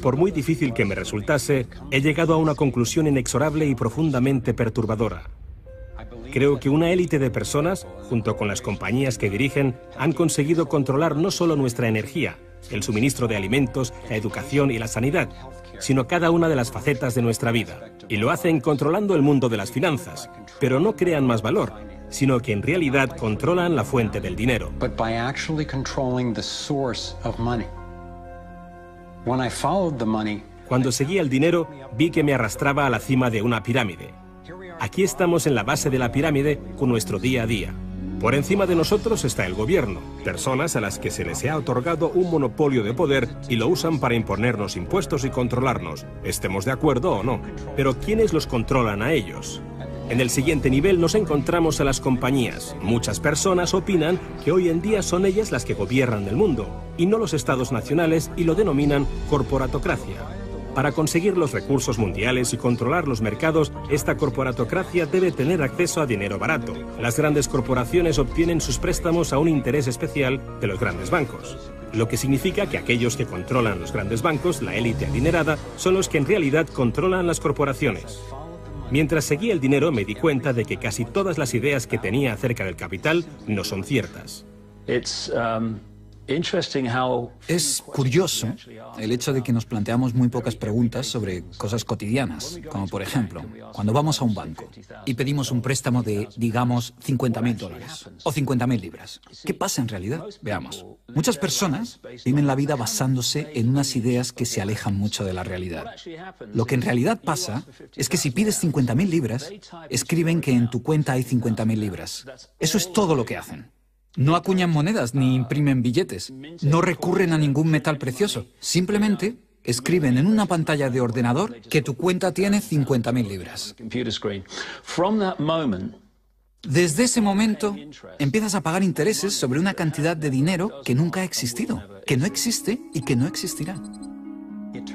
Por muy difícil que me resultase, he llegado a una conclusión inexorable y profundamente perturbadora. Creo que una élite de personas, junto con las compañías que dirigen, han conseguido controlar no solo nuestra energía, el suministro de alimentos, la educación y la sanidad, sino cada una de las facetas de nuestra vida. Y lo hacen controlando el mundo de las finanzas, pero no crean más valor, sino que en realidad controlan la fuente del dinero. Cuando seguía el dinero, vi que me arrastraba a la cima de una pirámide. Aquí estamos en la base de la pirámide con nuestro día a día. Por encima de nosotros está el gobierno, personas a las que se les ha otorgado un monopolio de poder y lo usan para imponernos impuestos y controlarnos, estemos de acuerdo o no. Pero ¿quiénes los controlan a ellos? En el siguiente nivel nos encontramos a las compañías. Muchas personas opinan que hoy en día son ellas las que gobiernan el mundo, y no los estados nacionales, y lo denominan corporatocracia. Para conseguir los recursos mundiales y controlar los mercados, esta corporatocracia debe tener acceso a dinero barato. Las grandes corporaciones obtienen sus préstamos a un interés especial de los grandes bancos, lo que significa que aquellos que controlan los grandes bancos, la élite adinerada, son los que en realidad controlan las corporaciones. Mientras seguía el dinero me di cuenta de que casi todas las ideas que tenía acerca del capital no son ciertas. Es curioso el hecho de que nos planteamos muy pocas preguntas sobre cosas cotidianas, como por ejemplo, cuando vamos a un banco y pedimos un préstamo de, digamos, $50.000 o 50.000 libras. ¿Qué pasa en realidad? Veamos. Muchas personas viven la vida basándose en unas ideas que se alejan mucho de la realidad. Lo que en realidad pasa es que si pides 50.000 libras, escriben que en tu cuenta hay 50.000 libras. Eso es todo lo que hacen. No acuñan monedas ni imprimen billetes. No recurren a ningún metal precioso. Simplemente escriben en una pantalla de ordenador que tu cuenta tiene 50.000 libras. Desde ese momento empiezas a pagar intereses sobre una cantidad de dinero que nunca ha existido, que no existe y que no existirá.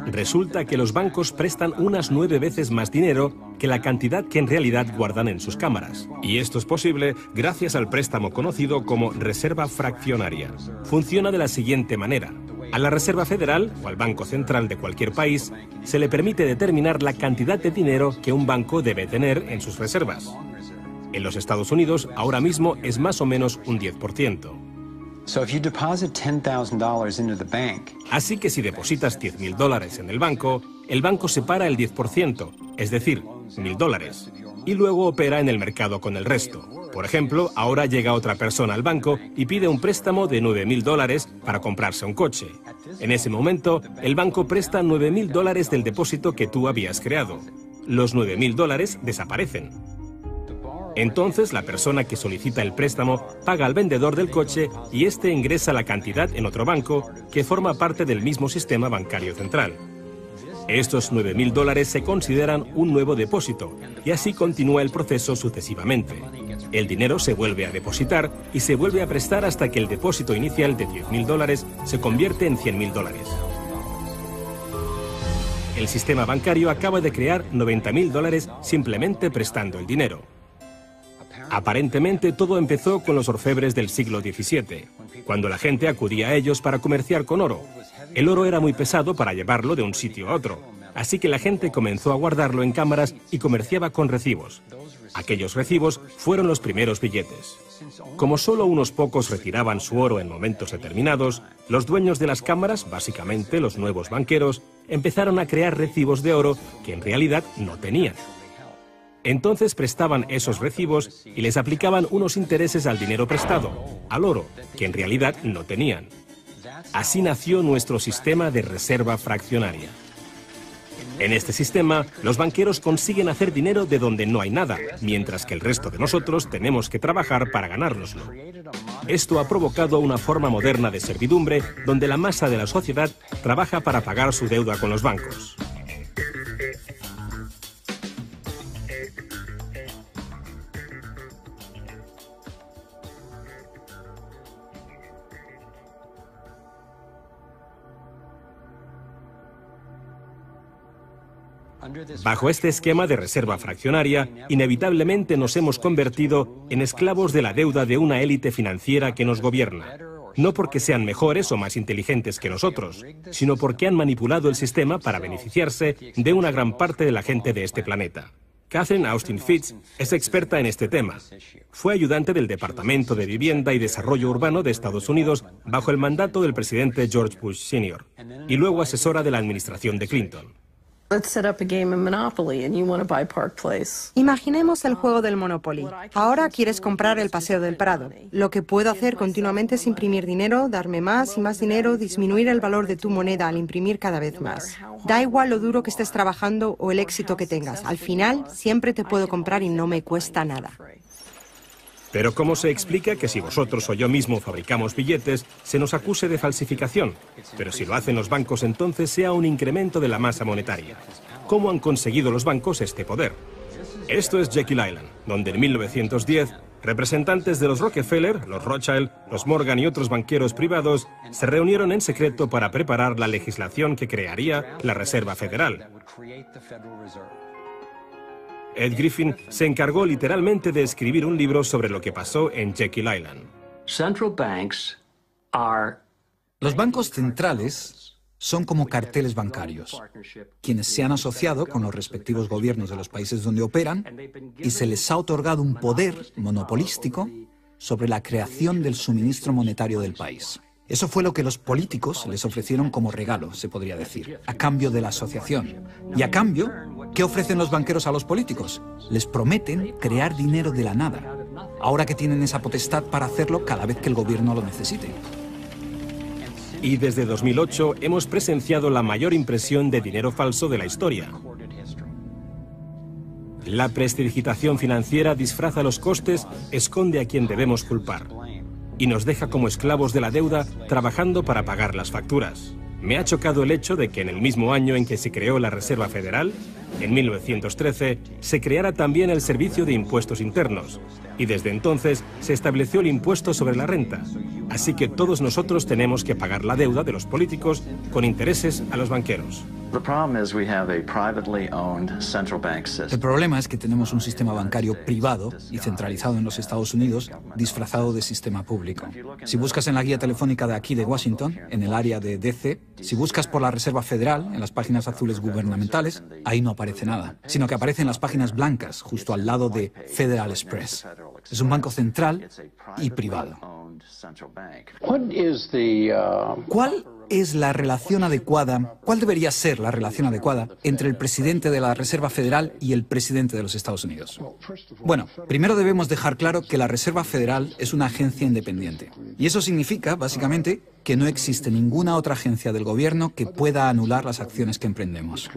Resulta que los bancos prestan unas 9 veces más dinero que la cantidad que en realidad guardan en sus cámaras. Y esto es posible gracias al préstamo conocido como reserva fraccionaria. Funciona de la siguiente manera. A la Reserva Federal, o al Banco Central de cualquier país, se le permite determinar la cantidad de dinero que un banco debe tener en sus reservas. En los Estados Unidos, ahora mismo es más o menos un 10%. Así que si depositas $10.000 en el banco separa el 10%, es decir, $1.000, y luego opera en el mercado con el resto. Por ejemplo, ahora llega otra persona al banco y pide un préstamo de $9.000 para comprarse un coche. En ese momento, el banco presta $9.000 del depósito que tú habías creado. Los $9.000 desaparecen. Entonces, la persona que solicita el préstamo paga al vendedor del coche y éste ingresa la cantidad en otro banco que forma parte del mismo sistema bancario central. Estos $9.000 se consideran un nuevo depósito y así continúa el proceso sucesivamente. El dinero se vuelve a depositar y se vuelve a prestar hasta que el depósito inicial de $10.000 se convierte en $100.000. El sistema bancario acaba de crear $90.000 simplemente prestando el dinero. Aparentemente todo empezó con los orfebres del siglo XVII, cuando la gente acudía a ellos para comerciar con oro. El oro era muy pesado para llevarlo de un sitio a otro, así que la gente comenzó a guardarlo en cámaras y comerciaba con recibos. Aquellos recibos fueron los primeros billetes. Como solo unos pocos retiraban su oro en momentos determinados, los dueños de las cámaras, básicamente los nuevos banqueros, empezaron a crear recibos de oro que en realidad no tenían. Entonces prestaban esos recibos y les aplicaban unos intereses al dinero prestado, al oro, que en realidad no tenían. Así nació nuestro sistema de reserva fraccionaria. En este sistema, los banqueros consiguen hacer dinero de donde no hay nada, mientras que el resto de nosotros tenemos que trabajar para ganárnoslo. Esto ha provocado una forma moderna de servidumbre donde la masa de la sociedad trabaja para pagar su deuda con los bancos. Bajo este esquema de reserva fraccionaria, inevitablemente nos hemos convertido en esclavos de la deuda de una élite financiera que nos gobierna. no porque sean mejores o más inteligentes que nosotros, sino porque han manipulado el sistema para beneficiarse de una gran parte de la gente de este planeta. Catherine Austin Fitts es experta en este tema. Fue ayudante del Departamento de Vivienda y Desarrollo Urbano de Estados Unidos bajo el mandato del presidente George Bush Sr. y luego asesora de la administración de Clinton. Imaginemos el juego del Monopoly. Ahora quieres comprar el Paseo del Prado. Lo que puedo hacer continuamente es imprimir dinero, darme más y más dinero, disminuir el valor de tu moneda al imprimir cada vez más. Da igual lo duro que estés trabajando o el éxito que tengas. Al final, siempre te puedo comprar y no me cuesta nada. Pero ¿cómo se explica que si vosotros o yo mismo fabricamos billetes, se nos acuse de falsificación? Pero si lo hacen los bancos, entonces sea un incremento de la masa monetaria. ¿Cómo han conseguido los bancos este poder? Esto es Jekyll Island, donde en 1910, representantes de los Rockefeller, los Rothschild, los Morgan y otros banqueros privados se reunieron en secreto para preparar la legislación que crearía la Reserva Federal. Ed Griffin se encargó literalmente de escribir un libro sobre lo que pasó en Jekyll Island. Los bancos centrales son como carteles bancarios, quienes se han asociado con los respectivos gobiernos de los países donde operan y se les ha otorgado un poder monopolístico sobre la creación del suministro monetario del país. Eso fue lo que los políticos les ofrecieron como regalo, se podría decir, a cambio de la asociación. Y a cambio, ¿qué ofrecen los banqueros a los políticos? Les prometen crear dinero de la nada, ahora que tienen esa potestad para hacerlo cada vez que el gobierno lo necesite. Y desde 2008 hemos presenciado la mayor impresión de dinero falso de la historia. La prestidigitación financiera disfraza los costes, esconde a quien debemos culpar y nos deja como esclavos de la deuda trabajando para pagar las facturas. Me ha chocado el hecho de que en el mismo año en que se creó la Reserva Federal, en 1913, se creara también el Servicio de Impuestos Internos, y desde entonces se estableció el impuesto sobre la renta. Así que todos nosotros tenemos que pagar la deuda de los políticos con intereses a los banqueros. El problema es que tenemos un sistema bancario privado y centralizado en los Estados Unidos, disfrazado de sistema público. Si buscas en la guía telefónica de aquí de Washington, en el área de DC, si buscas por la Reserva Federal, en las páginas azules gubernamentales, ahí no aparece nada, sino que aparecen las páginas blancas, justo al lado de Federal Express. Es un banco central y privado. ¿Cuál es la relación adecuada, cuál debería ser la relación adecuada entre el presidente de la Reserva Federal y el presidente de los Estados Unidos? Bueno, primero debemos dejar claro que la Reserva Federal es una agencia independiente. Y eso significa, básicamente, que no existe ninguna otra agencia del gobierno que pueda anular las acciones que emprendemos.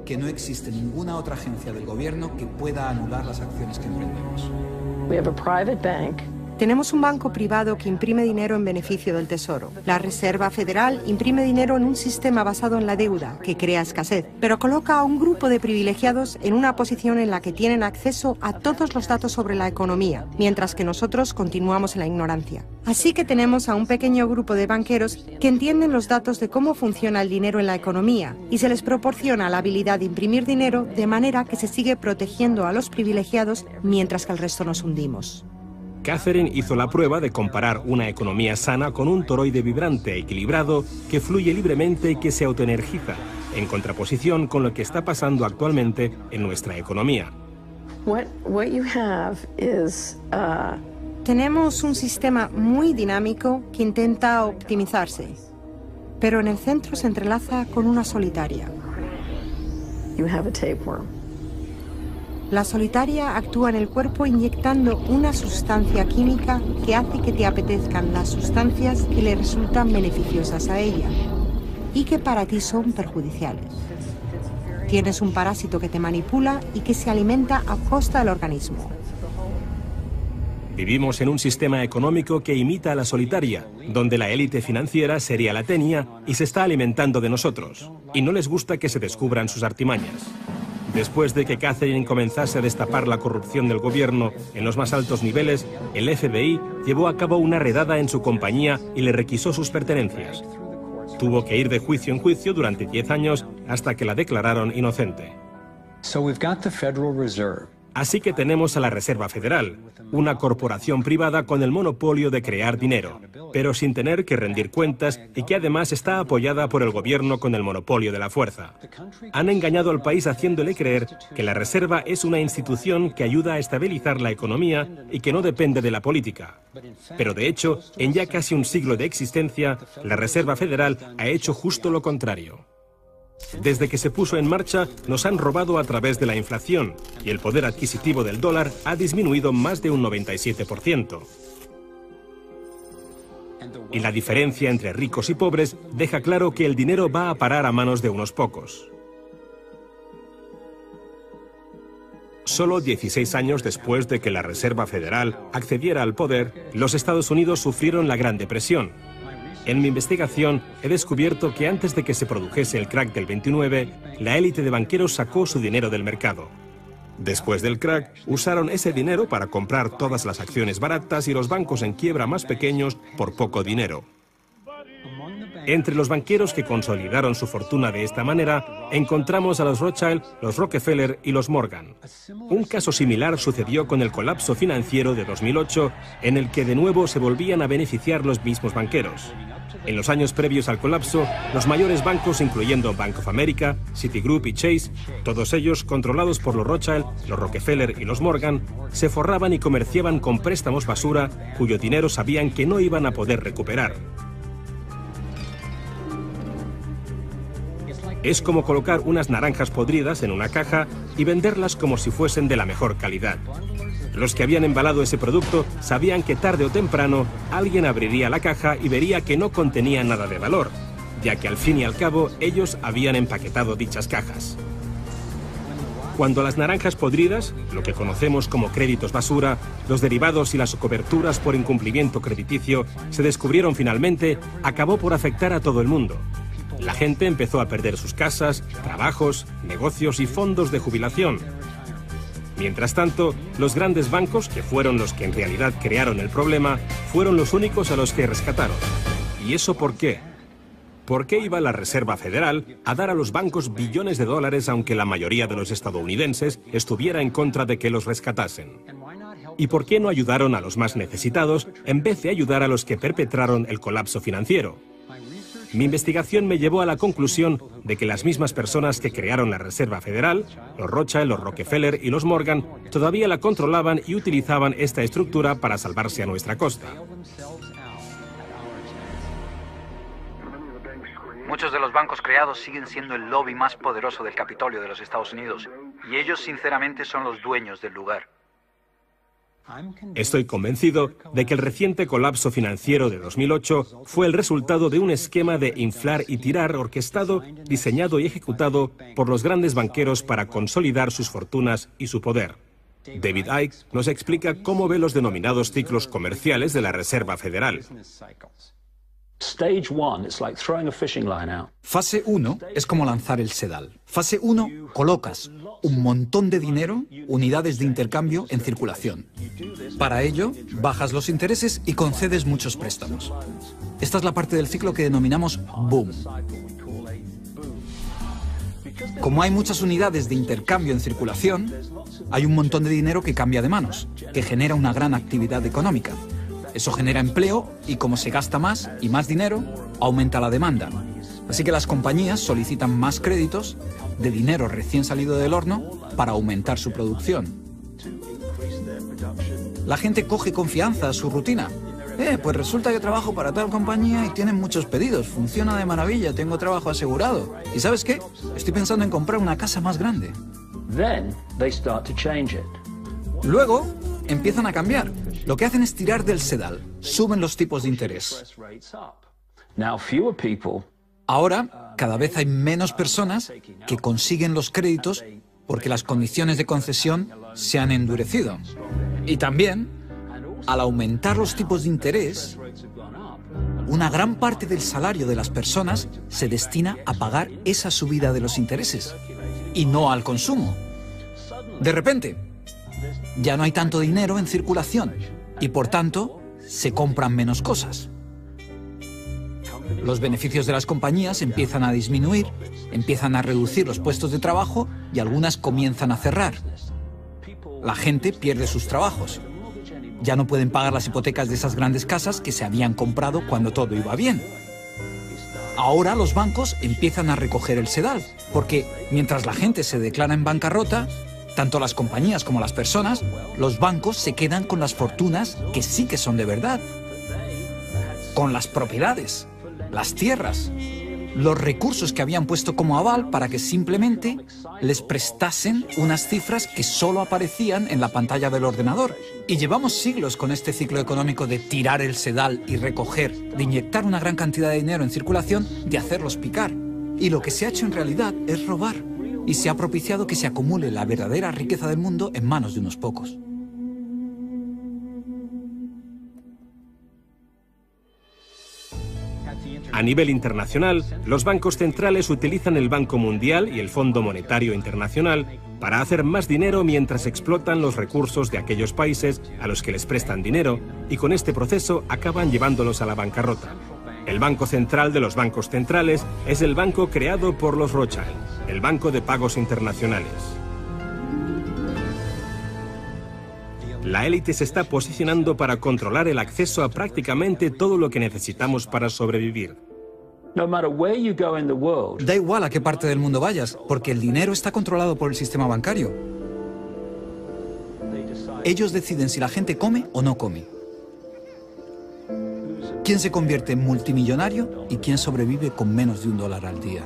Que no existe ninguna otra agencia del gobierno que pueda anular las acciones que emprendemos. Tenemos un banco privado que imprime dinero en beneficio del Tesoro. La Reserva Federal imprime dinero en un sistema basado en la deuda, que crea escasez, pero coloca a un grupo de privilegiados en una posición en la que tienen acceso a todos los datos sobre la economía, mientras que nosotros continuamos en la ignorancia. Así que tenemos a un pequeño grupo de banqueros que entienden los datos de cómo funciona el dinero en la economía y se les proporciona la habilidad de imprimir dinero de manera que se sigue protegiendo a los privilegiados mientras que el resto nos hundimos. Catherine hizo la prueba de comparar una economía sana con un toroide vibrante, equilibrado, que fluye libremente y que se autoenergiza, en contraposición con lo que está pasando actualmente en nuestra economía. Tenemos un sistema muy dinámico que intenta optimizarse, pero en el centro se entrelaza con una solitaria. La solitaria actúa en el cuerpo inyectando una sustancia química que hace que te apetezcan las sustancias que le resultan beneficiosas a ella y que para ti son perjudiciales. Tienes un parásito que te manipula y que se alimenta a costa del organismo. Vivimos en un sistema económico que imita a la solitaria, donde la élite financiera sería la tenia y se está alimentando de nosotros, y no les gusta que se descubran sus artimañas. Después de que Catherine comenzase a destapar la corrupción del gobierno en los más altos niveles, el FBI llevó a cabo una redada en su compañía y le requisó sus pertenencias. Tuvo que ir de juicio en juicio durante 10 años hasta que la declararon inocente. Así que tenemos a la Reserva Federal, una corporación privada con el monopolio de crear dinero, pero sin tener que rendir cuentas y que además está apoyada por el gobierno con el monopolio de la fuerza. Han engañado al país haciéndole creer que la Reserva es una institución que ayuda a estabilizar la economía y que no depende de la política. Pero de hecho, en ya casi un siglo de existencia, la Reserva Federal ha hecho justo lo contrario. Desde que se puso en marcha, nos han robado a través de la inflación y el poder adquisitivo del dólar ha disminuido más de un 97%. Y la diferencia entre ricos y pobres deja claro que el dinero va a parar a manos de unos pocos. Solo 16 años después de que la Reserva Federal accediera al poder, los Estados Unidos sufrieron la Gran Depresión. En mi investigación he descubierto que antes de que se produjese el crack del 29, la élite de banqueros sacó su dinero del mercado. Después del crack, usaron ese dinero para comprar todas las acciones baratas y los bancos en quiebra más pequeños por poco dinero. Entre los banqueros que consolidaron su fortuna de esta manera, encontramos a los Rothschild, los Rockefeller y los Morgan. Un caso similar sucedió con el colapso financiero de 2008, en el que de nuevo se volvían a beneficiar los mismos banqueros. En los años previos al colapso, los mayores bancos, incluyendo Bank of America, Citigroup y Chase, todos ellos controlados por los Rothschild, los Rockefeller y los Morgan, se forraban y comerciaban con préstamos basura cuyo dinero sabían que no iban a poder recuperar. Es como colocar unas naranjas podridas en una caja y venderlas como si fuesen de la mejor calidad. Los que habían embalado ese producto sabían que tarde o temprano alguien abriría la caja y vería que no contenía nada de valor, ya que al fin y al cabo ellos habían empaquetado dichas cajas. Cuando las naranjas podridas, lo que conocemos como créditos basura, los derivados y las coberturas por incumplimiento crediticio se descubrieron finalmente, acabó por afectar a todo el mundo. La gente empezó a perder sus casas, trabajos, negocios y fondos de jubilación. Mientras tanto, los grandes bancos, que fueron los que en realidad crearon el problema, fueron los únicos a los que rescataron. ¿Y eso por qué? ¿Por qué iba la Reserva Federal a dar a los bancos billones de dólares aunque la mayoría de los estadounidenses estuviera en contra de que los rescatasen? ¿Y por qué no ayudaron a los más necesitados en vez de ayudar a los que perpetraron el colapso financiero? Mi investigación me llevó a la conclusión de que las mismas personas que crearon la Reserva Federal, los Rothschild, los Rockefeller y los Morgan, todavía la controlaban y utilizaban esta estructura para salvarse a nuestra costa. Muchos de los bancos creados siguen siendo el lobby más poderoso del Capitolio de los Estados Unidos, y ellos sinceramente son los dueños del lugar. Estoy convencido de que el reciente colapso financiero de 2008 fue el resultado de un esquema de inflar y tirar orquestado, diseñado y ejecutado por los grandes banqueros para consolidar sus fortunas y su poder. David Icke nos explica cómo ve los denominados ciclos comerciales de la Reserva Federal. Fase 1 es como lanzar el sedal. Fase 1, colocas un montón de dinero, unidades de intercambio, en circulación. Para ello, bajas los intereses y concedes muchos préstamos. Esta es la parte del ciclo que denominamos boom. Como hay muchas unidades de intercambio en circulación, hay un montón de dinero que cambia de manos, que genera una gran actividad económica. Eso genera empleo y como se gasta más y más dinero, aumenta la demanda. Así que las compañías solicitan más créditos de dinero recién salido del horno para aumentar su producción. La gente coge confianza a su rutina. Pues resulta que trabajo para tal compañía y tienen muchos pedidos. Funciona de maravilla, tengo trabajo asegurado. ¿Y sabes qué? Estoy pensando en comprar una casa más grande. Luego empiezan a cambiar. Lo que hacen es tirar del sedal. Suben los tipos de interés. Ahora, cada vez hay menos personas que consiguen los créditos porque las condiciones de concesión se han endurecido. Y también, al aumentar los tipos de interés, una gran parte del salario de las personas se destina a pagar esa subida de los intereses y no al consumo. De repente, ya no hay tanto dinero en circulación y por tanto se compran menos cosas. Los beneficios de las compañías empiezan a disminuir, empiezan a reducir los puestos de trabajo y algunas comienzan a cerrar. La gente pierde sus trabajos. Ya no pueden pagar las hipotecas de esas grandes casas que se habían comprado cuando todo iba bien. Ahora los bancos empiezan a recoger el sedal, porque mientras la gente se declara en bancarrota, tanto las compañías como las personas, los bancos se quedan con las fortunas que sí que son de verdad. Con las propiedades, las tierras, los recursos que habían puesto como aval para que simplemente les prestasen unas cifras que solo aparecían en la pantalla del ordenador. Y llevamos siglos con este ciclo económico de tirar el sedal y recoger, de inyectar una gran cantidad de dinero en circulación, de hacerlos picar. Y lo que se ha hecho en realidad es robar. Y se ha propiciado que se acumule la verdadera riqueza del mundo en manos de unos pocos. A nivel internacional, los bancos centrales utilizan el Banco Mundial y el Fondo Monetario Internacional para hacer más dinero mientras explotan los recursos de aquellos países a los que les prestan dinero y con este proceso acaban llevándolos a la bancarrota. El banco central de los bancos centrales es el banco creado por los Rothschild, el Banco de Pagos Internacionales. La élite se está posicionando para controlar el acceso a prácticamente todo lo que necesitamos para sobrevivir. Da igual a qué parte del mundo vayas, porque el dinero está controlado por el sistema bancario. Ellos deciden si la gente come o no come. ¿Quién se convierte en multimillonario y quién sobrevive con menos de $1 al día?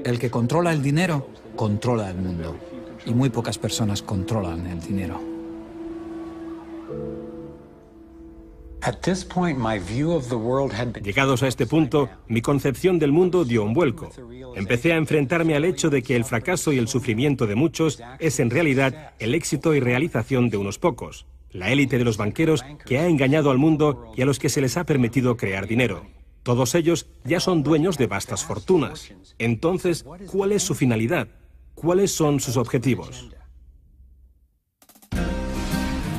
El que controla el dinero, controla el mundo. Y muy pocas personas controlan el dinero. Llegados a este punto, mi concepción del mundo dio un vuelco. Empecé a enfrentarme al hecho de que el fracaso y el sufrimiento de muchos es en realidad el éxito y realización de unos pocos, la élite de los banqueros que ha engañado al mundo y a los que se les ha permitido crear dinero. Todos ellos ya son dueños de vastas fortunas. Entonces, ¿cuál es su finalidad? ¿Cuáles son sus objetivos?